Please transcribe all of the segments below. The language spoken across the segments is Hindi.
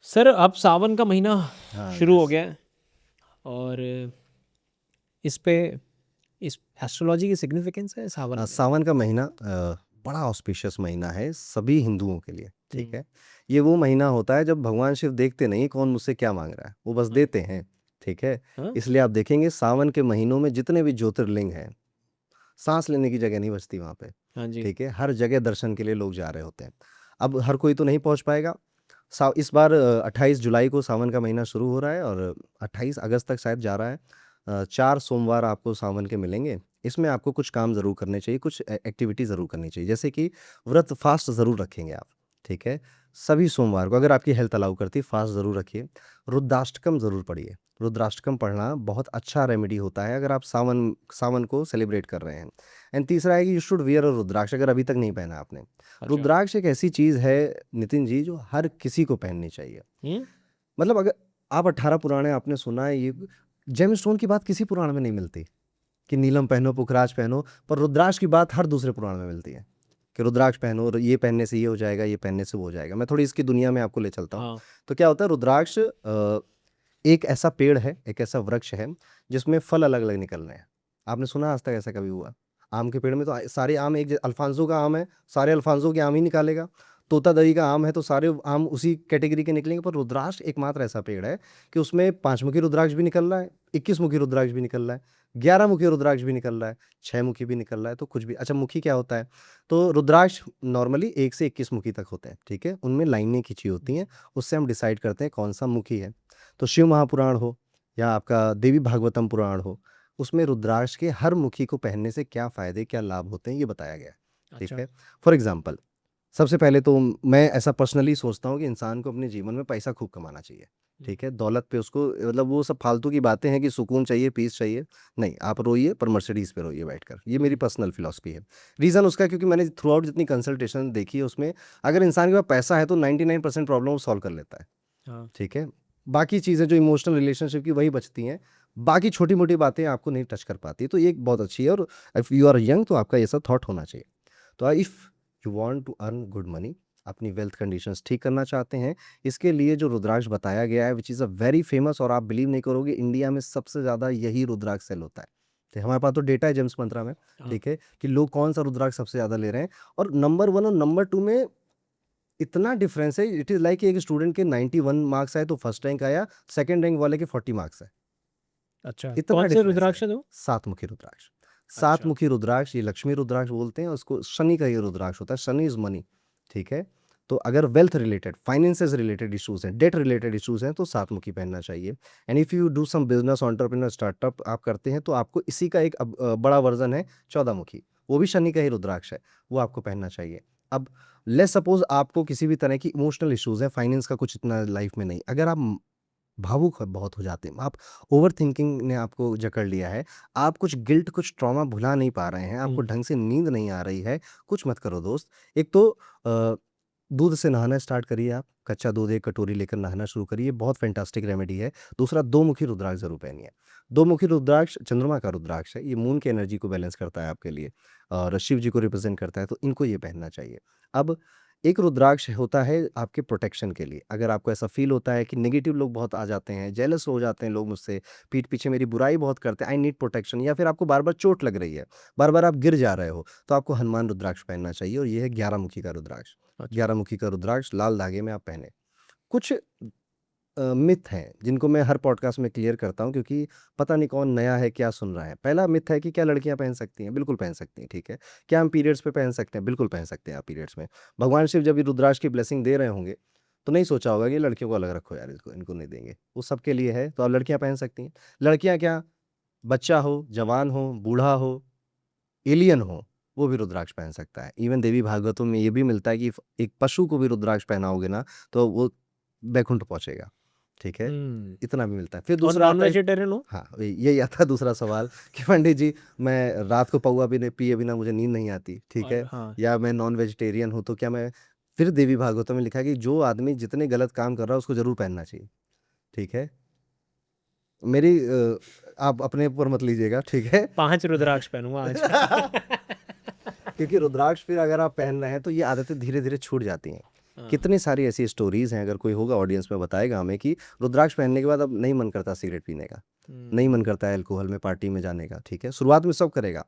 सर अब सावन का महीना हाँ शुरू हो यस। गया है और इस पे इस एस्ट्रोलॉजी की सिग्निफिकेंस है सावन में। सावन का महीना बड़ा ऑस्पिशियस महीना है सभी हिंदुओं के लिए। ठीक हम्म। है। ये वो महीना होता है जब भगवान शिव देखते नहीं कौन मुझसे क्या मांग रहा है, वो बस हाँ। देते हैं। ठीक है। हाँ। इसलिए आप देखेंगे सावन के महीनों में जितने भी ज्योतिर्लिंग हैं, सांस लेने की जगह नहीं बचती वहाँ पे। हाँ जी। ठीक है, हर जगह दर्शन के लिए लोग जा रहे होते हैं। अब हर कोई तो नहीं पहुंच पाएगा। इस बार 28 जुलाई को सावन का महीना शुरू हो रहा है और 28 अगस्त तक शायद जा रहा है। 4 सोमवार आपको सावन के मिलेंगे। इसमें आपको कुछ काम ज़रूर करने चाहिए, कुछ एक्टिविटी ज़रूर करनी चाहिए, जैसे कि व्रत फास्ट ज़रूर रखेंगे आप। ठीक है। सभी सोमवार को अगर आपकी हेल्थ अलाउ करती है फास्ट ज़रूर रखिए। रुद्राष्टकम ज़रूर पढ़िए। रुद्राष्टकम पढ़ना बहुत अच्छा रेमेडी होता है अगर आप सावन सावन को सेलिब्रेट कर रहे हैं। एंड तीसरा है कि यू शुड वियर अ रुद्राक्ष, अगर अभी तक नहीं पहना आपने। अच्छा। रुद्राक्ष एक ऐसी चीज़ है नितिन जी, जो हर किसी को पहननी चाहिए। हम्म। मतलब अगर आप 18 पुराणे आपने सुना है, ये जेम स्टोन की बात किसी पुराण में नहीं मिलती कि नीलम पहनो पुखराज पहनो, पर रुद्राक्ष की बात हर दूसरे पुराण में मिलती है कि रुद्राक्ष पहनो, ये पहनने से ये हो जाएगा, ये पहनने से वो हो जाएगा। मैं थोड़ी इसकी दुनिया में आपको ले चलता हूँ। हाँ। तो क्या होता है, रुद्राक्ष एक ऐसा पेड़ है, एक ऐसा वृक्ष है जिसमें फल अलग अलग निकल रहे हैं। आपने सुना आज तक ऐसा कभी हुआ? आम के पेड़ में तो सारे आम एक अल्फांसो का आम है, सारे अल्फांसो के आम ही निकालेगा। तोता दही का आम है तो सारे आम उसी कैटेगरी के निकलेंगे। पर रुद्राक्ष एकमात्र ऐसा पेड़ है कि उसमें 5 मुखी रुद्राक्ष भी निकल रहा है, 21 मुखी रुद्राक्ष भी निकल रहा है, 11 मुखी रुद्राक्ष भी निकल रहा है, 6 मुखी भी निकल रहा है। तो कुछ भी अच्छा, मुखी क्या होता है? तो रुद्राक्ष नॉर्मली 1 से 21 मुखी तक होते हैं। ठीक है, उनमें लाइनें खींची होती हैं, उससे हम डिसाइड करते हैं कौन सा मुखी है। तो शिव महापुराण हो या आपका देवी भागवतम पुराण हो, उसमें रुद्राक्ष के हर मुखी को पहनने से क्या फायदे क्या लाभ होते हैं ये बताया गया है। ठीक अच्छा। है। फॉर एग्जाम्पल, सबसे पहले तो मैं ऐसा पर्सनली सोचता हूँ कि इंसान को अपने जीवन में पैसा खूब कमाना चाहिए। ठीक है, दौलत पे उसको मतलब वो सब फालतू की बातें हैं कि सुकून चाहिए, पीस चाहिए। नहीं, आप रोइए पर मर्सिडीज पे रोइए बैठकर, ये मेरी हम्म। पर्सनल फिलॉसफी है। रीज़न उसका क्योंकि मैंने थ्रू आउट जितनी कंसल्टेशन देखी है उसमें, अगर इंसान के पास पैसा है तो 99% प्रॉब्लम वो सॉल्व कर लेता है। हाँ। ठीक है। बाकी चीज़ें जो इमोशनल रिलेशनशिप की वही बचती हैं, बाकी छोटी मोटी बातें आपको नहीं टच कर पाती। तो ये एक बहुत अच्छी है। और इफ़ यू आर यंग तो आपका ये सब थॉट होना चाहिए। तो if you want to earn good money, अपनी वेल्थ कंडीशंस ठीक करना चाहते हैं, इसके लिए जो रुद्राक्ष बताया गया है which is a very famous, और आप बिलीव नहीं करोगे इंडिया में सबसे ज़्यादा यही रुद्राक्ष सेल होता है। तो हमारे पास तो डेटा है जेम्स मंत्रा में। हाँ। ठीक है, कि लोग कौन सा रुद्राक्ष सबसे ज़्यादा ले रहे हैं। और नंबर वन और नंबर टू में इतना डिफरेंस है, इट इज़ लाइक एक स्टूडेंट के 91 मार्क्स आए तो फर्स्ट रैंक आया, सेकंड रैंक वाले के 40 मार्क्स है। अच्छा, इतना कौन से डिफरेंस है। रुद्राक्ष है वो? सात मुखी रुद्राक्ष। सात अच्छा। मुखी रुद्राक्ष ये लक्ष्मी रुद्राक्ष बोलते हैं, उसको शनि का ये रुद्राक्ष होता है। Shani is money. ठीक है। तो अगर wealth related, finances related issues हैं, डेट रिलेटेड इश्यूज हैं, तो सात मुखी पहनना चाहिए। And if you do some business, entrepreneur, startup आप करते हैं तो आपको इसी का एक बड़ा वर्जन है 14 मुखी, वो भी शनि का ही रुद्राक्ष है, वो आपको पहनना चाहिए। अब लेट्स सपोज आपको किसी भी तरह की इमोशनल इश्यूज है, फाइनेंस का कुछ इतना लाइफ में नहीं, अगर आप भावुक बहुत हो जाते हैं, आप ओवरथिंकिंग ने आपको जकड़ लिया है, आप कुछ गिल्ट, कुछ ट्रॉमा भुला नहीं पा रहे हैं, आपको हम्म। ढंग से नींद नहीं आ रही है, कुछ मत करो दोस्त। एक तो दूध से नहाना स्टार्ट करिए आप, कच्चा दूध 1 कटोरी लेकर नहाना शुरू करिए, बहुत फैंटास्टिक रेमेडी है। दूसरा, 2 मुखी रुद्राक्ष ज़रूर पहनिए। 2 मुखी रुद्राक्ष चंद्रमा का रुद्राक्ष है, ये मून की एनर्जी को बैलेंस करता है आपके लिए और शिव जी को रिप्रेज़ेंट करता है, तो इनको ये पहनना चाहिए। अब एक रुद्राक्ष होता है आपके प्रोटेक्शन के लिए। अगर आपको ऐसा फ़ील होता है कि नेगेटिव लोग बहुत आ जाते हैं, जेलस हो जाते हैं लोग मुझसे, पीठ पीछे मेरी बुराई बहुत करते हैं, आई नीड प्रोटेक्शन, या फिर आपको बार-बार चोट लग रही है, बार-बार आप गिर जा रहे हो, तो आपको हनुमान रुद्राक्ष पहनना चाहिए और ये है 11 मुखी का रुद्राक्ष। अच्छा। 11 मुखी का रुद्राक्ष लाल धागे में आप पहने। कुछ मिथ हैं जिनको मैं हर पॉडकास्ट में क्लियर करता हूँ, क्योंकि पता नहीं कौन नया है, क्या सुन रहा है। पहला मिथ है कि क्या लड़कियाँ पहन सकती हैं? बिल्कुल पहन सकती हैं। ठीक है। क्या हम पीरियड्स पे पहन सकते हैं? बिल्कुल पहन सकते हैं आप पीरियड्स में। भगवान शिव जब ये रुद्राक्ष की ब्लेसिंग दे रहे होंगे, तो नहीं सोचा होगा कि लड़कियों को अलग रखो यार, इसको इनको नहीं देंगे। वो सबके लिए है, तो आप लड़कियाँ पहन सकती हैं। लड़कियाँ क्या, बच्चा हो, जवान हो, बूढ़ा हो, एलियन हो, वो भी रुद्राक्ष पहन सकता है। इवन देवी भागवतों में ये भी मिलता है कि एक पशु को भी रुद्राक्ष पहनाओगे ना, तो वो बैकुंठ पहुँचेगा। ठीक है? हम्म। इतना भी मिलता है। फिर और दूसरा नॉन आता है। वेजिटेरियन हो? हाँ, यही आता है दूसरा सवाल कि पंडित जी, मैं रात को पौआ भी नहीं पिए बिना मुझे नींद नहीं आती, ठीक और है? हाँ। या मैं नॉन वेजिटेरियन हूँ, तो क्या मैं, फिर देवी भागवतों में लिखा है कि जो आदमी जितने गलत काम कर रहा है उसको ज़रूर पहनना चाहिए, ठीक है? मेरी आप अपने ऊपर मत लीजिएगा, ठीक है? 5 रुद्राक्ष पहनूंगा आज। क्योंकि रुद्राक्ष फिर अगर आप पहन रहे हैं तो ये आदतें धीरे-धीरे छूट जाती हैं। हाँ। कितनी सारी ऐसी स्टोरीज हैं, अगर कोई होगा ऑडियंस में बताएगा हमें कि रुद्राक्ष पहनने के बाद अब नहीं मन करता सिगरेट पीने का, नहीं मन करता है अल्कोहल में पार्टी में जाने का, ठीक है, शुरुआत में सब करेगा,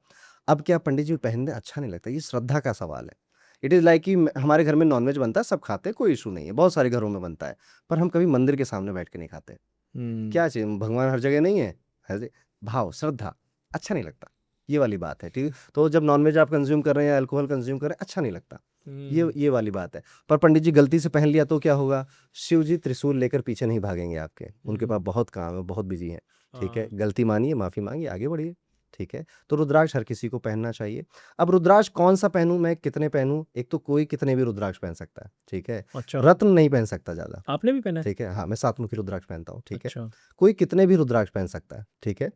अब क्या पंडित जी पहनने अच्छा नहीं लगता, ये श्रद्धा का सवाल है। इट इज़ लाइक कि हमारे घर में नॉनवेज बनता है, सब खाते हैं, कोई इशू नहीं है, बहुत सारे घरों में बनता है, पर हम कभी मंदिर के सामने बैठ के नहीं खाते। क्या चाहिए, भगवान हर जगह नहीं है, हर भाव श्रद्धा अच्छा नहीं लगता, ये वाली बात है, ठीक है। तो जब नॉनवेज आप कंज्यूम कर रहे हैं या अल्कोहल कंज्यूम कर रहे हैं, अच्छा नहीं लगता, ये वाली बात है। पर पंडित जी गलती से पहन लिया तो क्या होगा, शिव जी त्रिशूल लेकर पीछे नहीं भागेंगे आपके, उनके पास बहुत काम है, बहुत बिजी हैं, ठीक है, गलती मानिए, माफ़ी मांगिए, आगे बढ़िए, ठीक है। तो रुद्राक्ष हर किसी को पहनना चाहिए। अब रुद्राक्ष कौन सा पहनूं मैं, कितने पहनूं, एक तो कोई कितने भी रुद्राक्ष पहन सकता है, ठीक है, अच्छा, रत्न नहीं पहन सकता ज़्यादा, आपने भी पहना है? ठीक है, हाँ मैं 7 मुखी रुद्राक्ष पहनता हूँ, ठीक है। अच्छा। कोई कितने भी रुद्राक्ष पहन सकता है, ठीक है।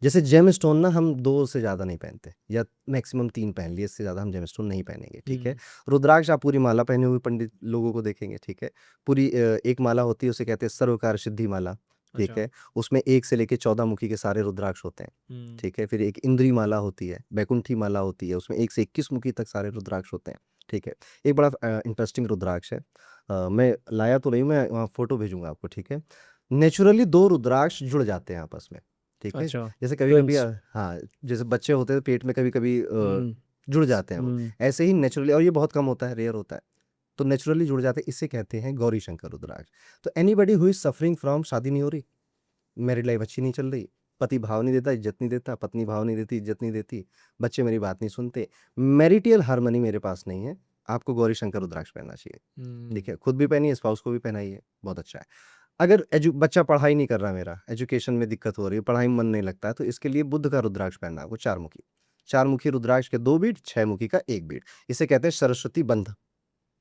जैसे जेम स्टोन ना हम 2 से ज़्यादा नहीं पहनते, या मैक्सिमम 3 पहन लिए, इससे ज़्यादा हम जेम स्टोन नहीं पहनेंगे, ठीक है। रुद्राक्ष आप पूरी माला पहने हुए पंडित लोगों को देखेंगे, ठीक है। पूरी एक माला होती है, उसे कहते हैं सर्वकार सिद्धि माला, ठीक अच्छा। है। उसमें 1 से लेके 14 मुखी के सारे रुद्राक्ष होते हैं, ठीक है। फिर एक इंद्री माला होती है, बैकुंठी माला होती है, उसमें 1 से 21 मुखी तक सारे रुद्राक्ष होते हैं, ठीक है। एक बड़ा इंटरेस्टिंग रुद्राक्ष है, मैं लाया तो नहीं, मैं वहाँ फ़ोटो भेजूँगा आपको, ठीक है। नेचुरली 2 रुद्राक्ष जुड़ जाते हैं आपस में, ठीक है। अच्छा, जैसे कभी-कभी ट्विन्स। हाँ, जैसे बच्चे होते हैं पेट में कभी-कभी जुड़ जाते हैं वो, ऐसे ही नेचुरली, और ये बहुत कम होता है, रेयर होता है, तो नेचुरली जुड़ जाते हैं, इसे कहते हैं गौरी शंकर रुद्राक्ष। तो anybody who is suffering from, शादी नहीं हो रही, मैरिड लाइफ अच्छी नहीं चल रही, पति भाव नहीं देता, इज्जत नहीं देता, पत्नी भाव नहीं देती, इज्जत नहीं देती, बच्चे मेरी बात नहीं सुनते, मैरिटल हार्मनी मेरे पास नहीं है, आपको गौरी शंकर रुद्राक्ष पहनना चाहिए। देखिए, खुद भी पहनिए, स्पाउस को भी पहनाइए, बहुत अच्छा है। अगर बच्चा पढ़ाई नहीं कर रहा, मेरा एजुकेशन में दिक्कत हो रही है, पढ़ाई में मन नहीं लगता है, तो इसके लिए बुद्ध का रुद्राक्ष पहनना है आपको, 4 मुखी। 4 मुखी रुद्राक्ष के 2 बीड, 6 मुखी का 1 बीड, इसे कहते हैं सरस्वती बंध।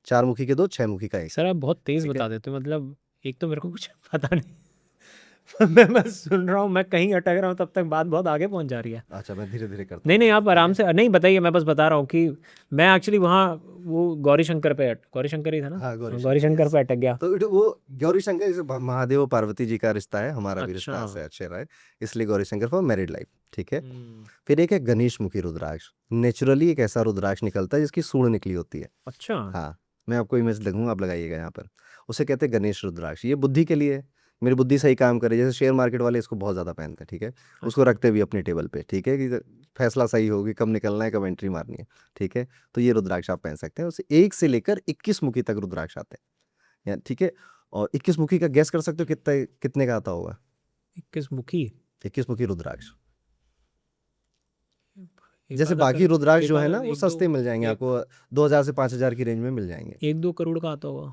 4 मुखी के 2, 6 मुखी का 1, सर आप बहुत तेज़ ठीक है। बता देते हो, मतलब एक तो मेरे को कुछ पता नहीं। मैं बस सुन रहा हूँ, मैं कहीं अटक रहा हूँ, तब तक बात बहुत आगे पहुँच जा रही है। अच्छा, मैं धीरे-धीरे करता नहीं, हूँ, नहीं, आप ठीक आराम है। से नहीं बताइए, मैं बस बता रहा हूँ कि मैं एक्चुअली वहाँ वो गौरी शंकर पे गौरी शंकर ही था ना? हाँ, गौरी गौरी शंकर, शंकर यस। पे अटक गया। तो वो गौरी शंकर जैसे महादेव और पार्वती जी का रिश्ता है, हमारा भी रिश्ता अच्छा। ऐसे अच्छे रहा है, इसलिए Gauri Shankar for married life, ठीक है। हम्म, फिर एक है गणेश मुखी रुद्राक्ष, नेचुरली एक ऐसा रुद्राक्ष निकलता है जिसकी सूंड निकली होती है। अच्छा। हाँ, मैं आपको इमेज लगूँगा, आप लगाइएगा यहाँ पर। उसे कहते हैं गणेश रुद्राक्ष, ये बुद्धि के लिए है, मेरी बुद्धि सही काम करे, जैसे शेयर मार्केट वाले इसको बहुत ज़्यादा पहनते हैं, ठीक है। उसको अच्छा। रखते भी अपनी टेबल पे, ठीक है, कि फैसला सही हो कि कब निकलना है, कब एंट्री मारनी है, ठीक है। तो ये रुद्राक्ष आप पहन सकते हैं, उसे 1 से लेकर 21 मुखी तक रुद्राक्ष आते हैं, या ठीक है। और 21 मुखी का गैस कर सकते हो कितने का आता होगा? 21 मुखी? 21 मुखी रुद्राक्ष। एक जैसे आधा बाकी रुद्राक्ष जो है ना, वो एक दो सस्ते मिल जाएँगे एक आपको, 2000 से 5000 की रेंज में मिल जाएँगे। 1-2 करोड़ का आता होगा।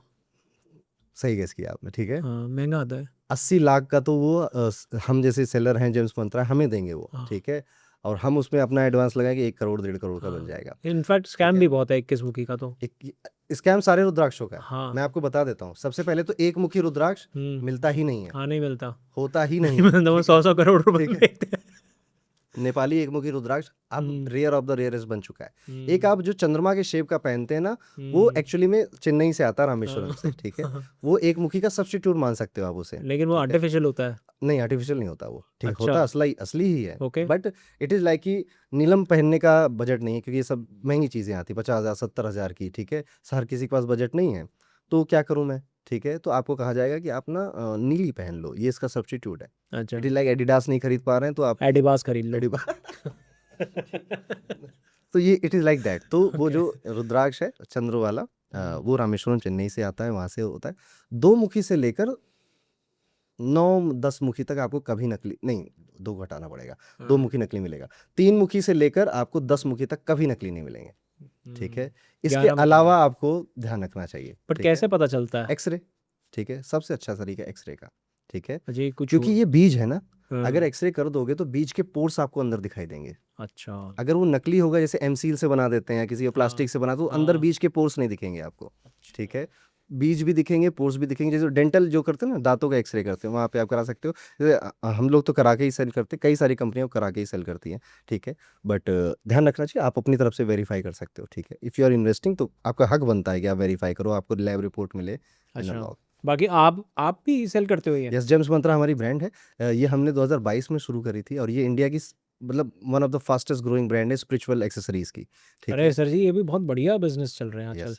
सही गेस किया आपने, ठीक है। हाँ, महँगा आता है। 80 लाख का तो वो हम जैसे सेलर हैं जेम्स मंत्रा, हमें देंगे वो, हाँ, ठीक है। और हम उसमें अपना एडवांस लगाएंगे, 1 करोड़ 1.5 करोड़ का बन हाँ। जाएगा, इनफैक्ट ठीक स्कैम है। भी बहुत है 21 मुखी का तो। एक स्कैम सारे रुद्राक्षों का है, हाँ। मैं आपको बता देता हूँ। सबसे पहले तो 1 मुखी रुद्राक्ष मिलता ही नहीं है, हाँ, नहीं मिलता। होता ही नहीं नहीं है, मिलता, वो ठीक है, 100-100 करोड़ रुपए ठीक है। लेते हैं। नेपाली 1 मुखी रुद्राक्ष अब रेयर ऑफ द रेयरेस्ट बन चुका है। एक हम्म, आप जो चंद्रमा के शेप का पहनते हैं ना, वो एक्चुअली में चेन्नई से आता है, रामेश्वरम से, ठीक है। वो 1 मुखी का सब्स्टिट्यूट मान सकते हो आप उसे, लेकिन वो ठीक है। आर्टिफिशियल होता है। नहीं, आर्टिफिशियल नहीं होता वो, ठीक है, अच्छा। होता असली असली ही है, okay. But it is like कि नीलम पहनने का बजट नहीं है, क्योंकि ये सब महंगी चीज़ें आती हैं 50,000 70,000 की, ठीक है। हर किसी के पास बजट नहीं है, तो क्या करूँ मैं, ठीक है। तो आपको कहा जाएगा कि आप ना नीली पहन लो, ये इसका सब्स्टिट्यूट है। अच्छा, इट इज़ लाइक एडिडास नहीं खरीद पा रहे हैं तो आप एडिबास खरीद लो। एडिबा तो ये इट इज़ लाइक दैट। तो वो ओके। जो रुद्राक्ष है चंद्र वाला, वो रामेश्वरम चेन्नई से आता है, वहाँ से होता है। 2 मुखी से लेकर 9-10 मुखी तक आपको कभी नकली नहीं, 2 घटाना पड़ेगा, 2 मुखी नकली मिलेगा। 3 मुखी से लेकर आपको 10 मुखी तक कभी नकली नहीं मिलेंगे, ठीक है। इसके 11 मुखी अलावा आपको ध्यान रखना चाहिए, बट ठीक है। कैसे पता चलता है? एक्स-रे, ठीक है, सबसे अच्छा तरीका एक्स-रे का, ठीक है। अजय कुछ क्योंकि ये बीज है ना, हाँ। अगर एक्स-रे कर दोगे तो बीज के पोर्स आपको अंदर दिखाई देंगे। अच्छा। अगर वो नकली होगा, जैसे एमसील से बना देते हैं या किसी प्लास्टिक से बना, तो अंदर हाँ। बीज के पोर्स नहीं दिखेंगे आपको, ठीक है। बीज भी दिखेंगे, पोर्स भी दिखेंगे। जैसे डेंटल जो करते हैं ना, दांतों का एक्सरे करते हैं, वहाँ पे आप करा सकते हो। जैसे हम लोग तो करा के ही सेल करते हैं, कई सारी कंपनियां करा के ही सेल करती हैं, ठीक है। बट ध्यान रखना चाहिए, आप अपनी तरफ से वेरीफाई कर सकते हो, ठीक है। इफ़ यू आर इन्वेस्टिंग तो आपका हक बनता है कि आप वेरीफाई करो, आपको लैब रिपोर्ट मिले इन अच्छा, लॉग। बाकी आप भी सेल करते हो ये? यस, जेम्स मंत्रा हमारी ब्रांड है। ये हमने 2022 में शुरू करी थी, और ये इंडिया की मतलब one of the fastest growing brand है स्पिरिचुअल एक्सेसरीज की, ठीक अरे है। सर जी, ये भी बहुत बढ़िया बिजनेस चल रहे हैं आजकल। यस,